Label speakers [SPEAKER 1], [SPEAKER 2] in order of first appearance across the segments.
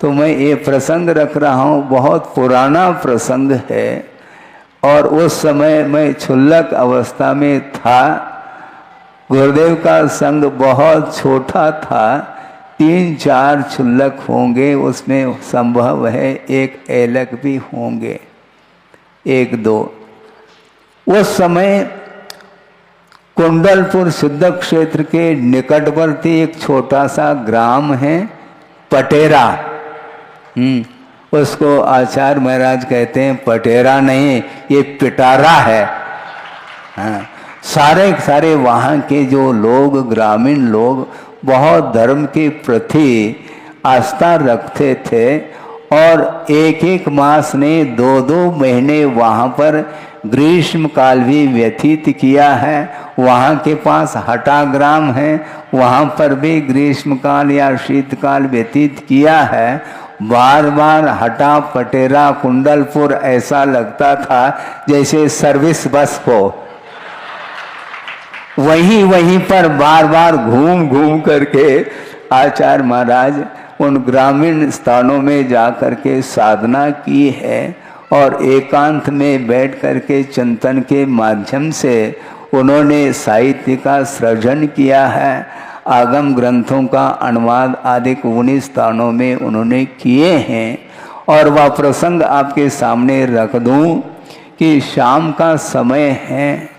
[SPEAKER 1] तो मैं ये प्रसंग रख रहा हूँ, बहुत पुराना प्रसंग है और उस समय मैं क्षुल्लक अवस्था में था। गुरुदेव का संग बहुत छोटा था, 3-4 क्षुल्लक होंगे, उसमें संभव है एक ऐलक भी होंगे, 1-2। उस समय कुंडलपुर सिद्ध क्षेत्र के निकटवर्ती एक छोटा सा ग्राम है पटेरा। उसको आचार्य महाराज कहते हैं पटेरा नहीं, ये पिटारा है। हाँ, सारे वहाँ के जो लोग, ग्रामीण लोग बहुत धर्म के प्रति आस्था रखते थे और एक मास ने 2-2 महीने वहाँ पर ग्रीष्म काल भी व्यतीत किया है। वहाँ के पास हटा ग्राम है, वहाँ पर भी ग्रीष्म काल या शीतकाल व्यतीत किया है। बार बार हटा, पटेरा, कुंडलपुर ऐसा लगता था जैसे सर्विस बस हो। वहीं पर बार बार घूम करके आचार्य महाराज उन ग्रामीण स्थानों में जा करके साधना की है और एकांत में बैठ करके चिंतन के माध्यम से उन्होंने साहित्य का सृजन किया है। आगम ग्रंथों का अनुवाद आदि 19 स्थानों में उन्होंने किए हैं। और वह प्रसंग आपके सामने रख दूं कि शाम का समय है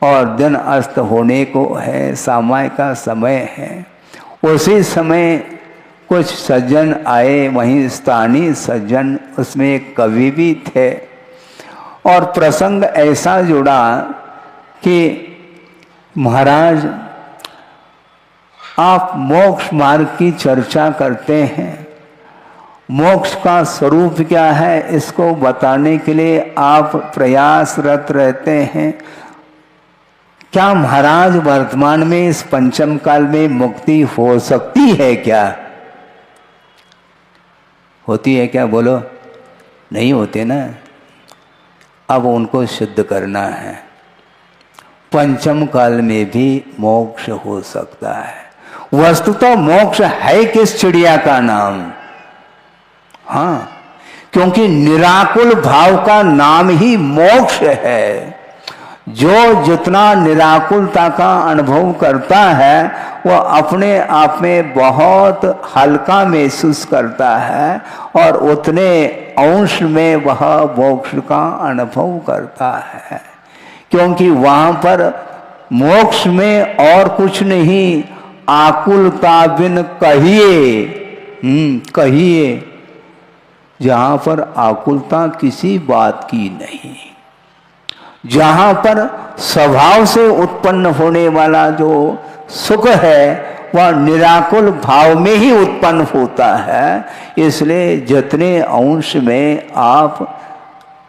[SPEAKER 1] और दिन अस्त होने को है, सामाय का समय है। उसी समय कुछ सज्जन आए, वहीं स्थानीय सज्जन, उसमें एक कवि भी थे और प्रसंग ऐसा जुड़ा कि महाराज आप मोक्ष मार्ग की चर्चा करते हैं, मोक्ष का स्वरूप क्या है इसको बताने के लिए आप प्रयासरत रहते हैं। क्या महाराज वर्तमान में इस पंचम काल में मुक्ति हो सकती है? क्या होती है? क्या बोलो? नहीं होते ना। अब उनको सिद्ध करना है, पंचम काल में भी मोक्ष हो सकता है। वस्तुतः मोक्ष है किस चिड़िया का नाम? हाँ, क्योंकि निराकुल भाव का नाम ही मोक्ष है। जो जितना निराकुलता का अनुभव करता है वह अपने आप में बहुत हल्का महसूस करता है और उतने अंश में वह मोक्ष का अनुभव करता है। क्योंकि वहाँ पर मोक्ष में और कुछ नहीं, आकुलता बिन कहिए, जहाँ पर आकुलता किसी बात की नहीं, जहाँ पर स्वभाव से उत्पन्न होने वाला जो सुख है वह निराकुल भाव में ही उत्पन्न होता है। इसलिए जितने अंश में आप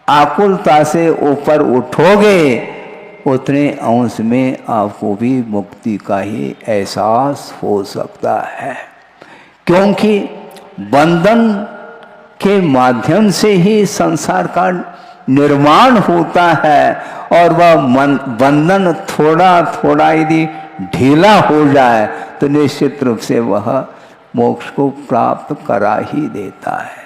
[SPEAKER 1] आकुलता से ऊपर उठोगे उतने अंश में आपको भी मुक्ति का ही एहसास हो सकता है। क्योंकि बंधन के माध्यम से ही संसार का निर्माण होता है और वह बंधन थोड़ा यदि ढीला हो जाए तो निश्चित रूप से वह मोक्ष को प्राप्त करा ही देता है।